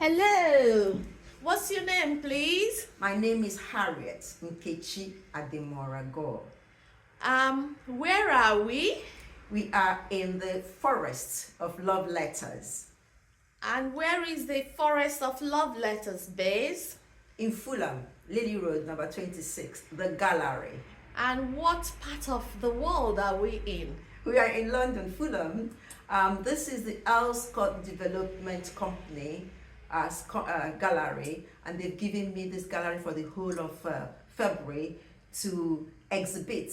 Hello. What's your name, please? My name is Harriet Nkechi Ademorago. Where are we? We are in the forest of love letters And where is the Forest of Love Letters base? in Fulham, Lily Road, number 26, the gallery. And what part of the world are we in? We are in London, Fulham. This is the Earl Scott Development Company gallery, and they've given me this gallery for the whole of February to exhibit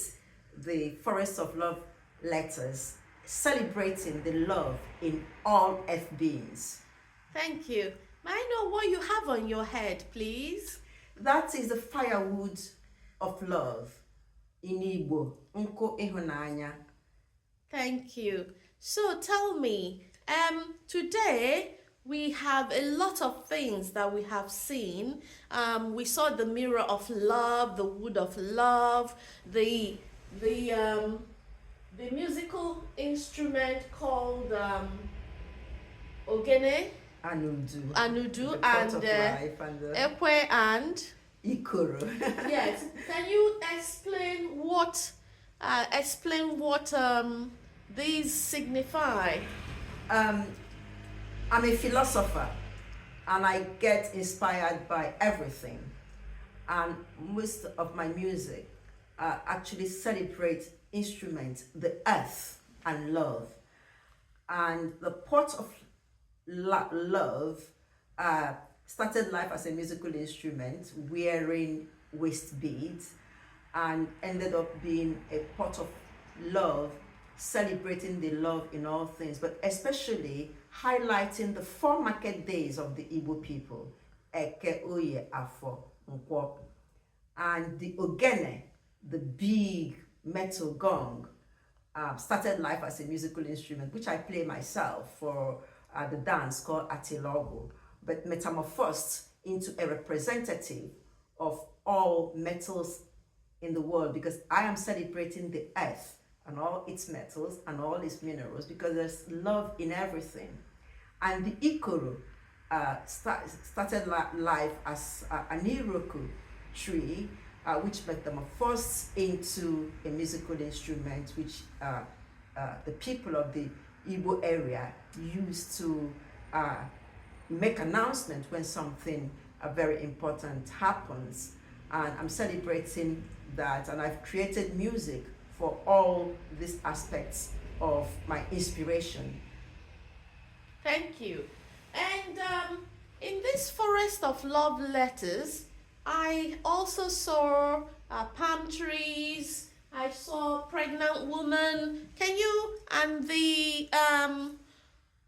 the Forest of Love letters, celebrating the love in all earth beings. Thank you. May I know what you have on your head, please? That is the firewood of love in Igbo, Nko Ihunanya. Thank you. So tell me, today we have a lot of things that we have seen. We saw the mirror of love, the wood of love, the musical instrument called ogene, anudu, and ekwe and Ikoro. yes. Can you explain what these signify? I'm a philosopher and I get inspired by everything. And most of my music actually celebrates instruments, the earth and love. And the pot of love started life as a musical instrument, wearing waist beads, and ended up being a pot of love, celebrating the love in all things, but especially highlighting the 4 market days of the Igbo people, Eke, Oye, Afo, Nkwo. And the ogene, the big metal gong, started life as a musical instrument, which I play myself for the dance called Atilogo, but metamorphosed into a representative of all metals in the world, because I am celebrating the earth and all its metals and all its minerals, because there's love in everything. And the Ikoro started life as an Iroku tree, which metamorphosed into a musical instrument, which the people of the Igbo area used to make announcement when something very important happens. And I'm celebrating that, and I've created music for all these aspects of my inspiration. Thank you. And in this Forest of Love letters, I also saw palm trees. I saw pregnant woman. Can you, and the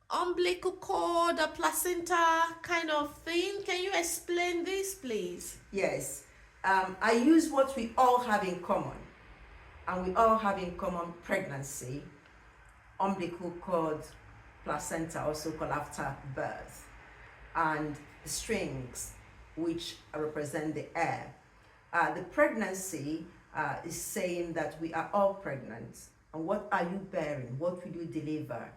umbilical cord, a placenta kind of thing. Can you explain this, please? Yes, I use what we all have in common, and we all have in common pregnancy, umbilical cord, placenta, also called after birth, and the strings, which represent the air. The pregnancy is saying that we are all pregnant, and what are you bearing? What will you deliver?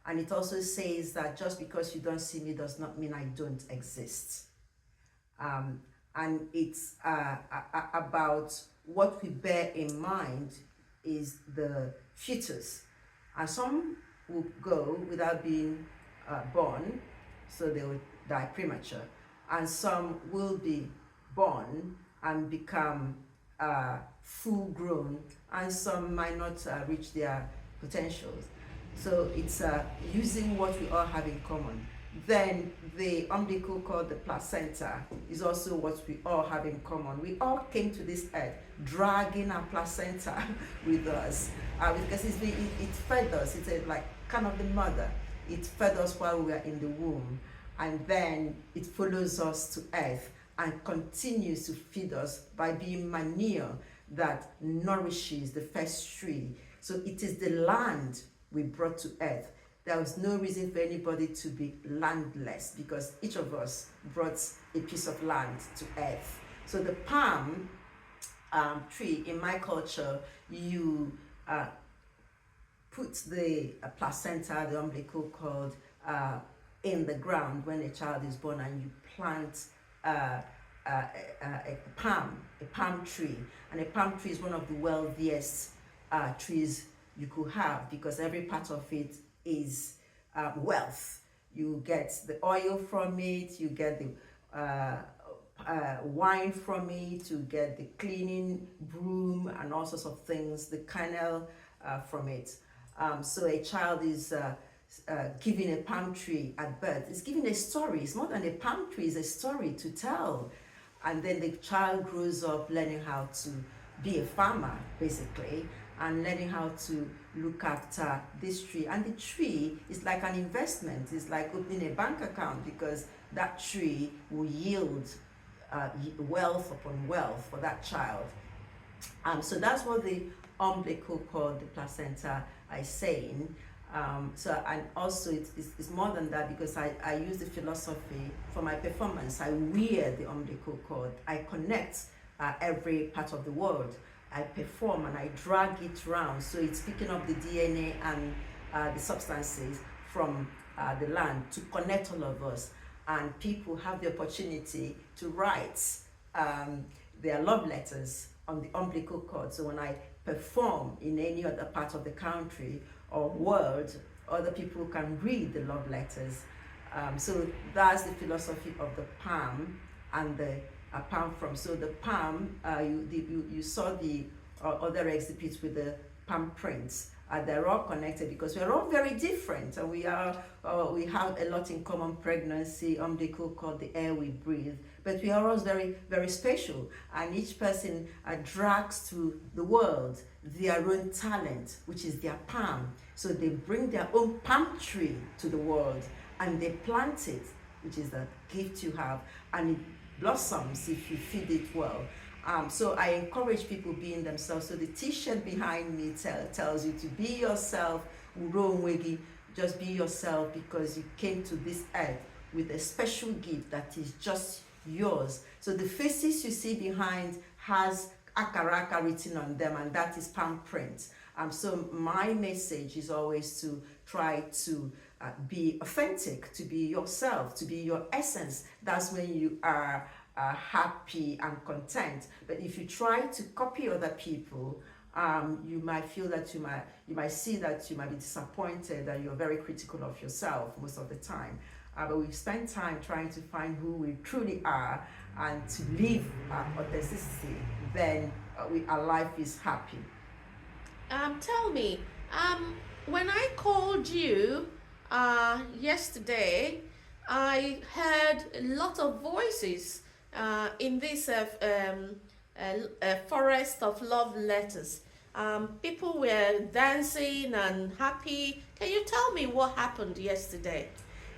And it also says that just because you don't see me does not mean I don't exist. And it's about what we bear in mind is the fetus. And some will go without being born, so they will die premature. And some will be born and become full grown, and some might not reach their potentials. So it's using what we all have in common. Then the umbilical cord, the placenta, is also what we all have in common. We all came to this earth dragging our placenta with us, because it fed us. It's like kind of the mother. It fed us while we were in the womb, and then it follows us to earth and continues to feed us by being manure that nourishes the first tree. So it is the land we brought to earth. There was no reason for anybody to be landless, because each of us brought a piece of land to earth. So the palm tree, in my culture, you put the placenta, the umbilical cord, in the ground when a child is born, and you plant uh, a palm tree. And a palm tree is one of the wealthiest trees you could have, because every part of it is wealth. You get the oil from it, you get the wine from it, you get the cleaning broom and all sorts of things, the kernel from it. So a child is giving a palm tree at birth. It's giving a story. It's more than a palm tree, it's a story to tell. And then the child grows up learning how to be a farmer, basically, and learning how to look after this tree. And the tree is like an investment. It's like opening a bank account, because that tree will yield wealth upon wealth for that child. So that's what the umbilical cord, the placenta, is saying. So, and also it's more than that, because I use the philosophy for my performance. I wear the umbilical cord. I connect every part of the world. I perform and I drag it around. So it's picking up the DNA and the substances from the land to connect all of us. And people have the opportunity to write their love letters on the umbilical cord. So when I perform in any other part of the country or world, other people can read the love letters. So that's the philosophy of the palm and the palm from. So the palm, you saw the other exhibits with the palm prints. They're all connected, because we're all very different, and we have a lot in common: pregnancy, umbilical cord, the air we breathe. But we are all very, very special, and each person drags to the world their own talent, which is their palm. So they bring their own palm tree to the world, and they plant it, which is the gift you have, and it blossoms if you feed it well. So I encourage people being themselves. So the t-shirt behind me tells you to be yourself. Just be yourself, because you came to this earth with a special gift that is just yours. So the faces you see behind has akaraka written on them, and that is palm print. So my message is always to try to be authentic, to be yourself, to be your essence. That's when you are happy and content. But if you try to copy other people, you might feel that you might see that you might be disappointed, and you're very critical of yourself most of the time. But we've spent time trying to find who we truly are and to live authenticity. Then our life is happy. Tell me, when I called you yesterday, I heard a lot of voices in this forest of love letters. People were dancing and happy. Can you tell me what happened yesterday?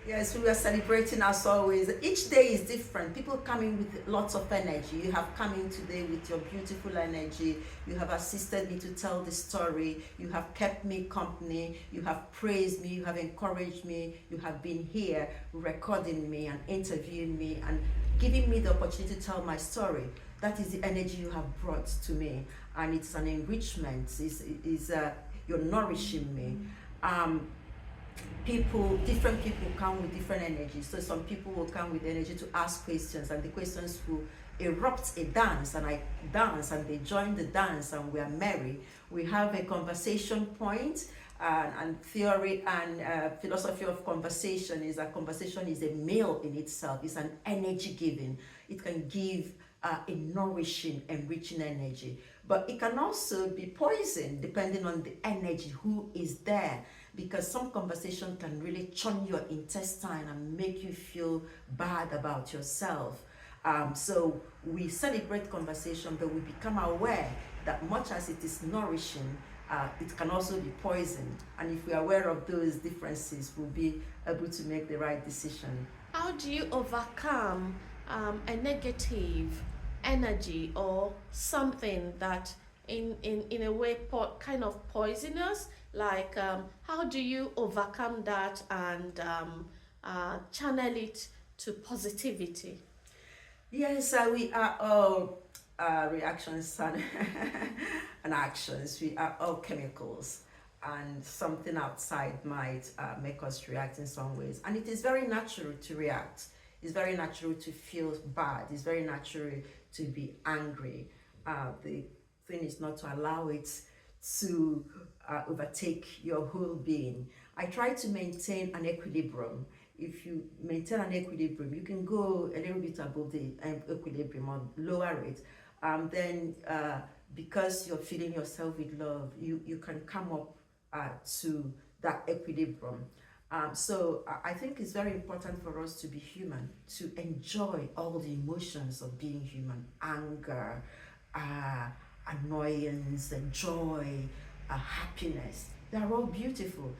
Yes, we were celebrating as always. Each day is different. People come in with lots of energy. You have come in today with your beautiful energy. You have assisted me to tell the story. You have kept me company. You have praised me. You have encouraged me. You have been here recording me and interviewing me and giving me the opportunity to tell my story. That is the energy you have brought to me, and it's an enrichment. You're nourishing me. Different people come with different energies. So some people will come with energy to ask questions, and the questions will erupt a dance, and I dance, and they join the dance, and we are merry. We have a conversation point, and theory and philosophy of conversation is that conversation is a meal in itself. It's an energy giving. It can give a nourishing, enriching energy, but it can also be poison depending on the energy who is there, because some conversation can really churn your intestine and make you feel bad about yourself. So we celebrate conversation, but we become aware that much as it is nourishing, it can also be poison. And if we are aware of those differences, we'll be able to make the right decision. How do you overcome a negative energy or something that in a way kind of poisonous? Like how do you overcome that and channel it to positivity? Yes, we are all reactions and, and actions. We are all chemicals. and something outside might make us react in some ways. And it is very natural to react. It's very natural to feel bad. It's very natural to be angry. The thing is not to allow it to overtake your whole being. I try to maintain an equilibrium. If you maintain an equilibrium, you can go a little bit above the equilibrium or lower it. Then, because you're filling yourself with love, you can come up to that equilibrium. So I think it's very important for us to be human, to enjoy all the emotions of being human: anger, annoyance, joy, happiness. They are all beautiful.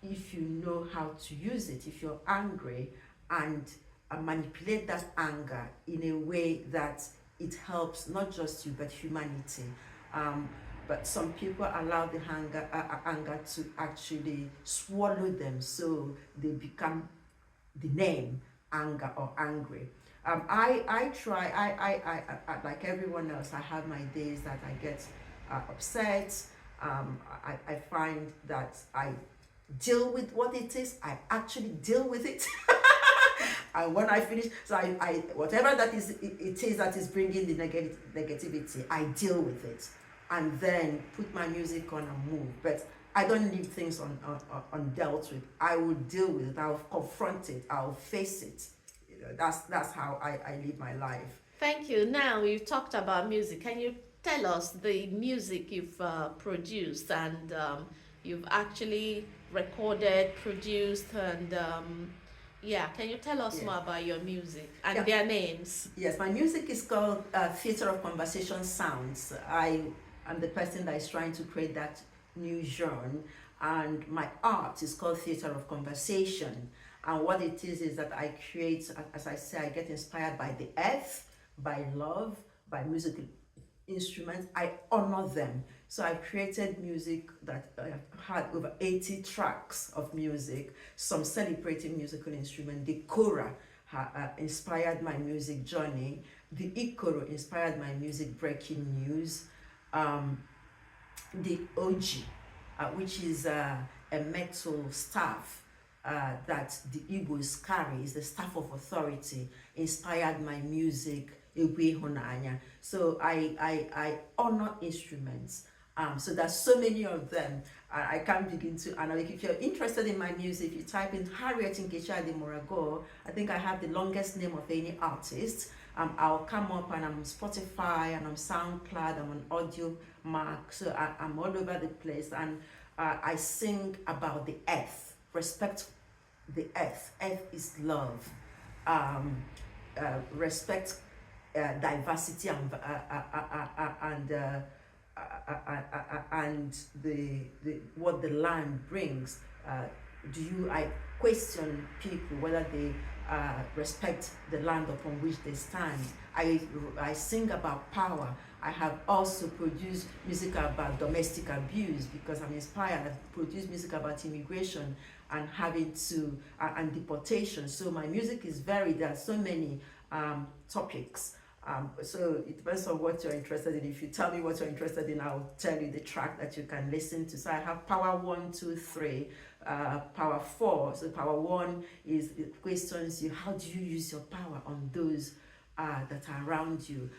If you know how to use it, if you're angry and manipulate that anger in a way that it helps not just you but humanity. But some people allow the anger to actually swallow them, so they become the name anger or angry. I try, I like everyone else, I have my days that I get upset. I find that I deal with what it is, I actually deal with it. And when I finish, so I whatever that is, it is that is bringing the negativity, I deal with it, and then put my music on and move. But I don't leave things undealt with. I will deal with it. I'll confront it. I'll face it. You know, that's how I live my life. Thank you. Now you've talked about music. Can you tell us the music you've produced and you've actually recorded, produced, and yeah, can you tell us more about your music and their names? Yes, my music is called Theatre of Conversation Sounds. I am the person that is trying to create that new genre, and my art is called Theatre of Conversation. And what it is that I create, as I say, I get inspired by the earth, by love, by musical instruments. I honor them. So I've created music that I've had over 80 tracks of music, some celebrating musical instruments. The kora inspired my music journey. The ikoro inspired my music breaking news. The oji, which is a metal staff that the Igbos carry, is the staff of authority, inspired my music. So I honor instruments. So there's so many of them. I can't begin to. And if you're interested in my music, you type in Harriet Nkechi Ademorago. I think I have the longest name of any artist. I'll come up, and I'm on Spotify, and I'm SoundCloud, I'm on Audio Mark. So I'm all over the place, and I sing about the earth. Respect the earth. Earth is love. Respect diversity and the what the land brings. I question people whether they respect the land upon which they stand. I sing about power. I have also produced music about domestic abuse because I'm inspired. I've produced music about immigration and having to and deportation. So my music is varied. There are so many topics. So it depends on what you're interested in. If you tell me what you're interested in, I'll tell you the track that you can listen to. So I have power 1, 2, 3, power 4. So power 1 is it questions you, how do you use your power on those that are around you.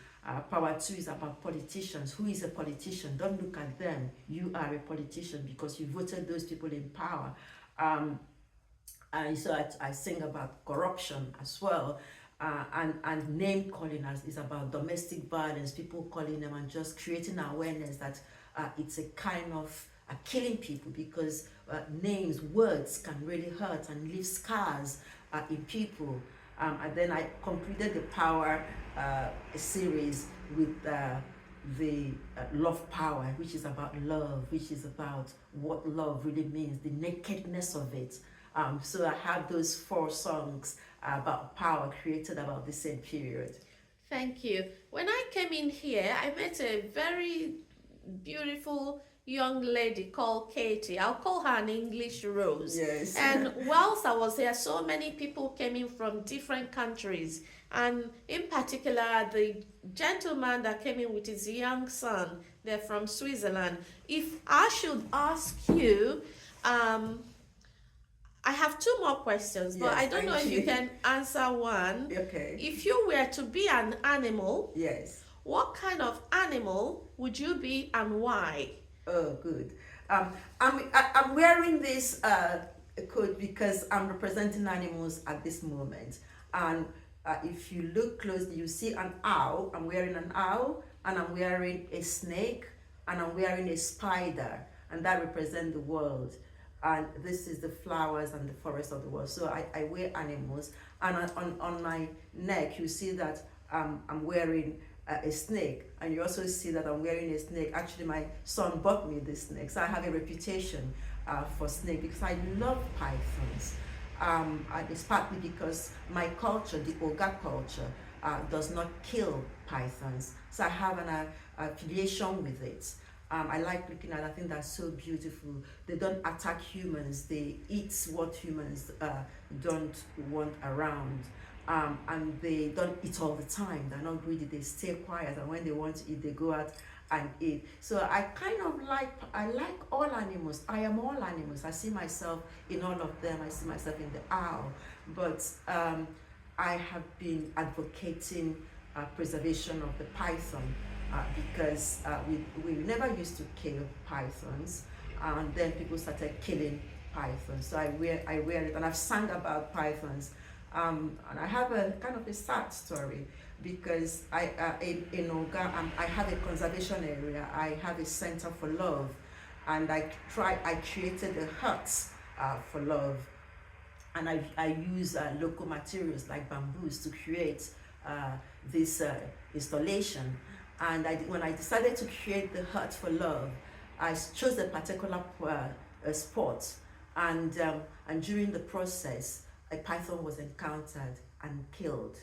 Power 2 is about politicians. Who is a politician? Don't look at them. You are a politician because you voted those people in power. And so I sing about corruption as well. And name calling is about domestic violence, people calling them and just creating awareness that it's a kind of killing people because names, words can really hurt and leave scars in people. And then I concluded the Power series with the Love Power, which is about love, which is about what love really means, the nakedness of it. So I have those 4 songs about power created about the same period. Thank you. When I came in here, I met a very beautiful young lady called Katie. I'll call her an English Rose. Yes. And whilst I was there, so many people came in from different countries. And in particular, the gentleman that came in with his young son, they're from Switzerland. If I should ask you, I have two more questions, but Yes, I don't know if you actually. can answer one. Okay. If you were to be an animal, Yes. what kind of animal would you be and why? Oh, good. I'm wearing this coat because I'm representing animals at this moment. And if you look closely, you see an owl. I'm wearing an owl, and I'm wearing a snake, and I'm wearing a spider, and that represents the world. And this is the flowers and the forest of the world. So I wear animals, and on my neck, you see that I'm wearing a snake, and you also see that I'm wearing a snake. Actually, my son bought me this snake, so I have a reputation for snake because I love pythons. And it's partly because my culture, the Oga culture, does not kill pythons, so I have an affiliation with it. I like looking at it. I think that's so beautiful. They don't attack humans. They eat what humans don't want around. And they don't eat all the time. They're not greedy. They stay quiet, and when they want to eat, they go out and eat. So I like all animals. I am all animals. I see myself in all of them. I see myself in the owl. But I have been advocating preservation of the python because we never used to kill pythons, and then people started killing pythons. So I wear it, and I've sung about pythons. And I have a kind of a sad story because in Oga, I have a conservation area. I have a center for love, and I created a hut for love, and I use local materials like bamboos to create this installation. And when I decided to create the hut for love, I chose a particular spot, and during the process, a python was encountered and killed.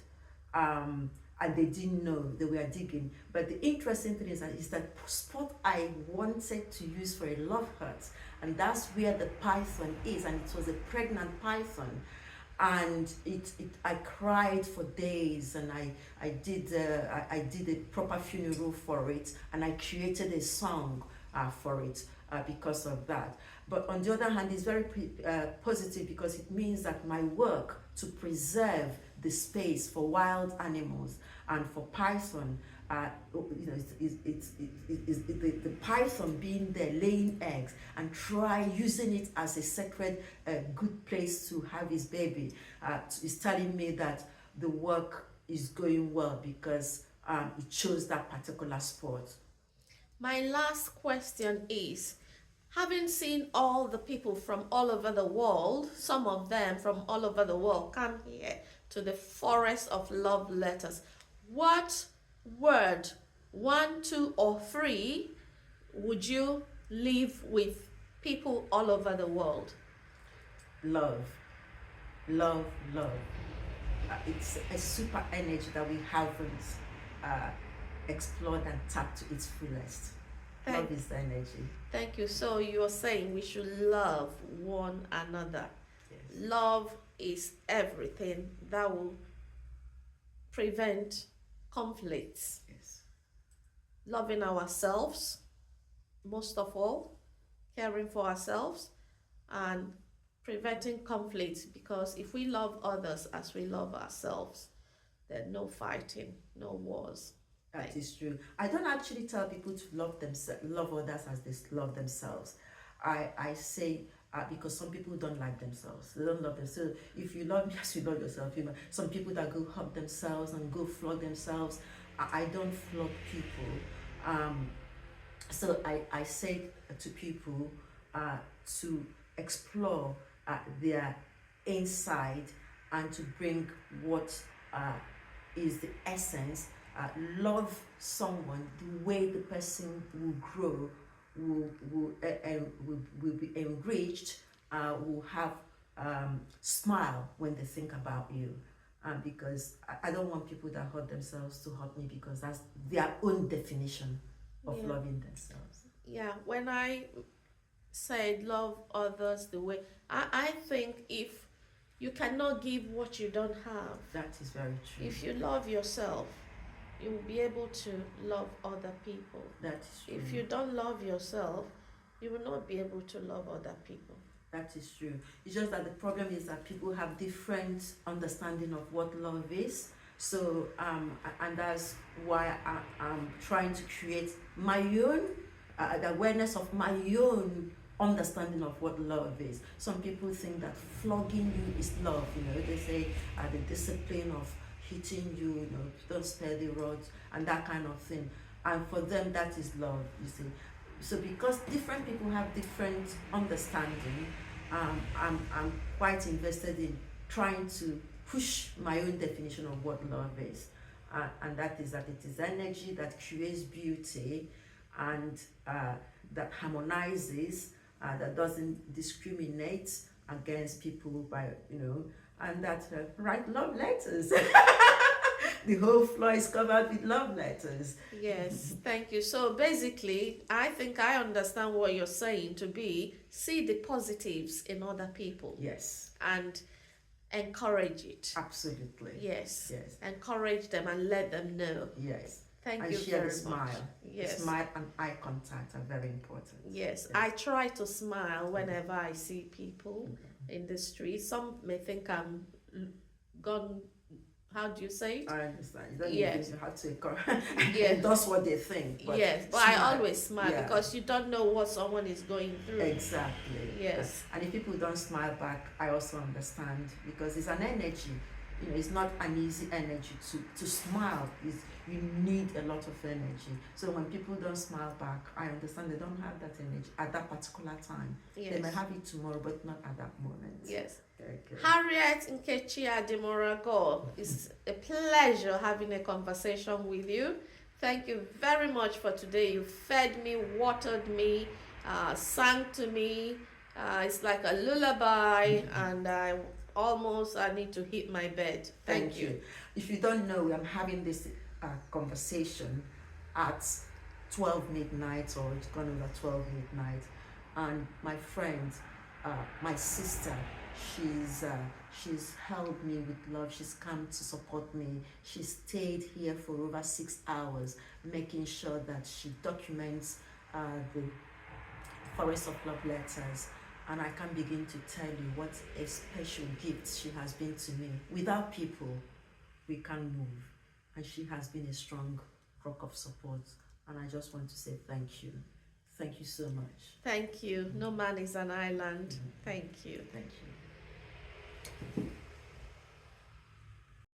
And they didn't know they were digging. But the interesting thing is that spot I wanted to use for a love hut, and that's where the python is, and it was a pregnant python. And I cried for days, and I did a proper funeral for it, and I created a song for it because of that. But on the other hand, it's very positive because it means that my work to preserve the space for wild animals and for python, the python being there laying eggs and try using it as a sacred good place to have his baby is telling me that the work is going well because it chose that particular spot. My last question is, having seen all the people from all over the world, some of them from all over the world come here to the Forest of Love Letters, what word, 1, 2, or 3, would you leave with people all over the world? Love, love, love. It's a super energy that we haven't explored and tapped to its fullest. Love is the energy. Thank you. So you're saying we should love one another. Yes. Love is everything that will prevent conflicts. Yes. Loving ourselves, most of all, caring for ourselves, and preventing conflicts, because if we love others as we love ourselves, then no fighting, no wars. That is true. I don't actually tell people to love others as they love themselves. I say because some people don't like themselves. They don't love themselves. So if you love me as you love yourself, some people that go hug themselves and go flog themselves. I don't flog people. So I say to people to explore their inside and to bring what is the essence. Love someone the way the person will grow, will be enriched, will have smile when they think about you. Because I don't want people that hurt themselves to hurt me, because that's their own definition of loving themselves. Yeah, when I said love others the way, I think if you cannot give what you don't have, That is very true. if you love yourself, you will be able to love other people. That is true. If you don't love yourself, you will not be able to love other people. That is true. It's just that the problem is that people have different understanding of what love is. So, and that's why I'm trying to create my own the awareness of my own understanding of what love is. Some people think that flogging you is love. You know, they say the discipline of hitting you. You know, don't spare the rod and that kind of thing. And for them, that is love. You see. So because different people have different understanding, I'm quite invested in trying to push my own definition of what love is, and that is that it is energy that creates beauty, and that harmonizes, that doesn't discriminate against people by and that write love letters. The whole floor is covered with love letters. Yes, thank you. So basically, I think I understand what you're saying to be see the positives in other people. Yes. And encourage it. Absolutely. Yes. Yes. Encourage them and let them know. Yes. Thank and you share very the smile. much. Yes. The smile and eye contact are very important. Yes. I try to smile whenever I see people in the street. Some may think I'm gone. How do you say it? I understand. You don't Yes. even have to Yes. that's what they think. But Yes, but smile. I always smile Yeah. because you don't know what someone is going through. Exactly. Yes. And if people don't smile back, I also understand because it's an energy. You know, it's not an easy energy to smile. You need a lot of energy. So when people don't smile back, I understand they don't have that energy at that particular time. Yes. They may have it tomorrow, but not at that moment. Yes. Okay. Harriet Nkechi Ademorago, it's a pleasure having a conversation with you. Thank you very much for today. You fed me, watered me, sang to me. It's like a lullaby, and I need to hit my bed. Thank you. If you don't know, I'm having this conversation at 12 midnight, or it's gone over 12 midnight, and my friend, my sister, she's held me with love. She's come to support me. She stayed here for over 6 hours, making sure that she documents the forest of love letters. And I can't begin to tell you what a special gift she has been to me. Without people, we can't move. And she has been a strong rock of support. And I just want to say thank you. Thank you so much. Thank you. No man is an island. Thank you. Thank you.